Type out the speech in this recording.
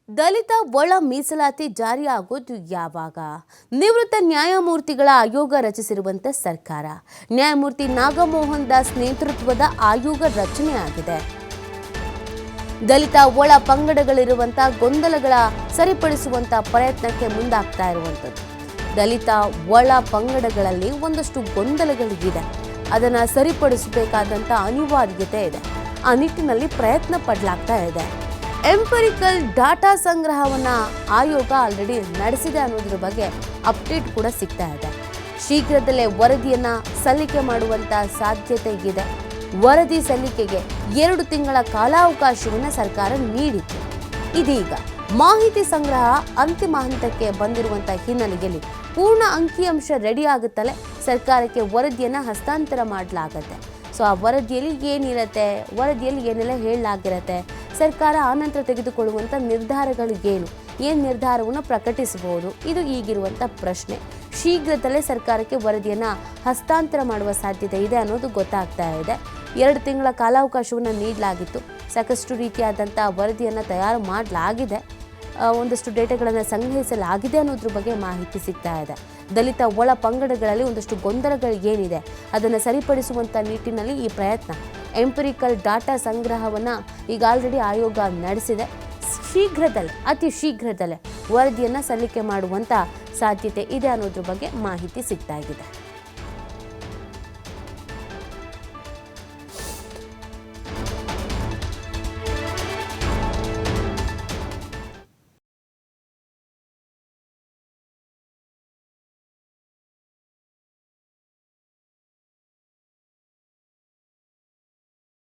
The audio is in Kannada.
ದಲಿತ ಒಳ ಮೀಸಲಾತಿ ಜಾರಿಯಾಗೋದು ಯಾವಾಗ? ನಿವೃತ್ತ ನ್ಯಾಯಮೂರ್ತಿಗಳ ಆಯೋಗ ರಚಿಸಿರುವಂತೆ ಸರ್ಕಾರ ನ್ಯಾಯಮೂರ್ತಿ ನಾಗಮೋಹನ್ ದಾಸ್ ನೇತೃತ್ವದ ಆಯೋಗ ರಚನೆಯಾಗಿದೆ. ದಲಿತ ಒಳ ಪಂಗಡಗಳಿರುವಂತ ಗೊಂದಲಗಳ ಸರಿಪಡಿಸುವಂತ ಪ್ರಯತ್ನಕ್ಕೆ ಮುಂದಾಗ್ತಾ ಇರುವಂಥದ್ದು. ದಲಿತ ಒಳ ಪಂಗಡಗಳಲ್ಲಿ ಒಂದಷ್ಟು ಗೊಂದಲಗಳಿದೆ, ಅದನ್ನ ಸರಿಪಡಿಸಬೇಕಾದಂತ ಅನಿವಾರ್ಯತೆ ಇದೆ. ಆ ನಿಟ್ಟಿನಲ್ಲಿ ಪ್ರಯತ್ನ ಪಡಲಾಗ್ತಾ ಇದೆ. ಎಂಪರಿಕಲ್ ಡಾಟಾ ಸಂಗ್ರಹವನ್ನ ಆಯೋಗ ಆಲ್ರೆಡಿ ನಡೆಸಿದೆ ಅನ್ನೋದ್ರ ಬಗ್ಗೆ ಅಪ್ಡೇಟ್ ಕೂಡ ಸಿಗ್ತಾ ಇದೆ. ಶೀಘ್ರದಲ್ಲೇ ವರದಿಯನ್ನ ಸಲ್ಲಿಕೆ ಮಾಡುವಂತ ಸಾಧ್ಯತೆ ಇದೆ. ವರದಿ ಸಲ್ಲಿಕೆಗೆ 2 ತಿಂಗಳ ಕಾಲಾವಕಾಶವನ್ನು ಸರ್ಕಾರ ನೀಡಿತ್ತು. ಇದೀಗ ಮಾಹಿತಿ ಸಂಗ್ರಹ ಅಂತಿಮ ಹಂತಕ್ಕೆ ಬಂದಿರುವಂತ ಹಿನ್ನೆಲೆಯಲ್ಲಿ ಪೂರ್ಣ ಅಂಕಿಅಂಶ ರೆಡಿ ಆಗುತ್ತಲೇ ಸರ್ಕಾರಕ್ಕೆ ವರದಿಯನ್ನ ಹಸ್ತಾಂತರ ಮಾಡಲಾಗುತ್ತೆ. ಸೊ ಆ ವರದಿಯಲ್ಲಿ ಏನಿರುತ್ತೆ, ವರದಿಯಲ್ಲಿ ಏನೆಲ್ಲ ಹೇಳಲಾಗಿರುತ್ತೆ, ಸರ್ಕಾರ ಆನಂತರ ತೆಗೆದುಕೊಳ್ಳುವಂಥ ನಿರ್ಧಾರಗಳು ಏನು ನಿರ್ಧಾರವನ್ನು ಪ್ರಕಟಿಸಬಹುದು, ಇದು ಈಗಿರುವಂಥ ಪ್ರಶ್ನೆ. ಶೀಘ್ರದಲ್ಲೇ ಸರ್ಕಾರಕ್ಕೆ ವರದಿಯನ್ನು ಹಸ್ತಾಂತರ ಮಾಡುವ ಸಾಧ್ಯತೆ ಇದೆ ಅನ್ನೋದು ಗೊತ್ತಾಗ್ತಾ ಇದೆ. 2 ತಿಂಗಳ ಕಾಲಾವಕಾಶವನ್ನು ನೀಡಲಾಗಿತ್ತು. ಸಾಕಷ್ಟು ರೀತಿಯಾದಂಥ ವರದಿಯನ್ನು ತಯಾರು ಮಾಡಲಾಗಿದೆ, ಒಂದಷ್ಟು ಡೇಟಾಗಳನ್ನು ಸಂಗ್ರಹಿಸಲಾಗಿದೆ ಅನ್ನೋದ್ರ ಬಗ್ಗೆ ಮಾಹಿತಿ ಸಿಗ್ತಾ ಇದೆ. ದಲಿತ ಒಳ ಪಂಗಡಗಳಲ್ಲಿ ಒಂದಷ್ಟು ಗೊಂದಲಗಳು ಏನಿದೆ ಅದನ್ನು ಸರಿಪಡಿಸುವಂಥ ನಿಟ್ಟಿನಲ್ಲಿ ಈ ಪ್ರಯತ್ನ ಎಂಪರಿಕಲ್ ಡಾಟಾ ಸಂಗ್ರಹವನ್ನು ಈಗ ಆಲ್ರೆಡಿ ಆಯೋಗ ನಡೆಸಿದೆ. ಅತಿ ಶೀಘ್ರದಲ್ಲೇ ವರದಿಯನ್ನು ಸಲ್ಲಿಕೆ ಮಾಡುವಂಥ ಸಾಧ್ಯತೆ ಇದೆ ಅನ್ನೋದ್ರ ಬಗ್ಗೆ ಮಾಹಿತಿ ಸಿಗ್ತಾ ಇದೆ.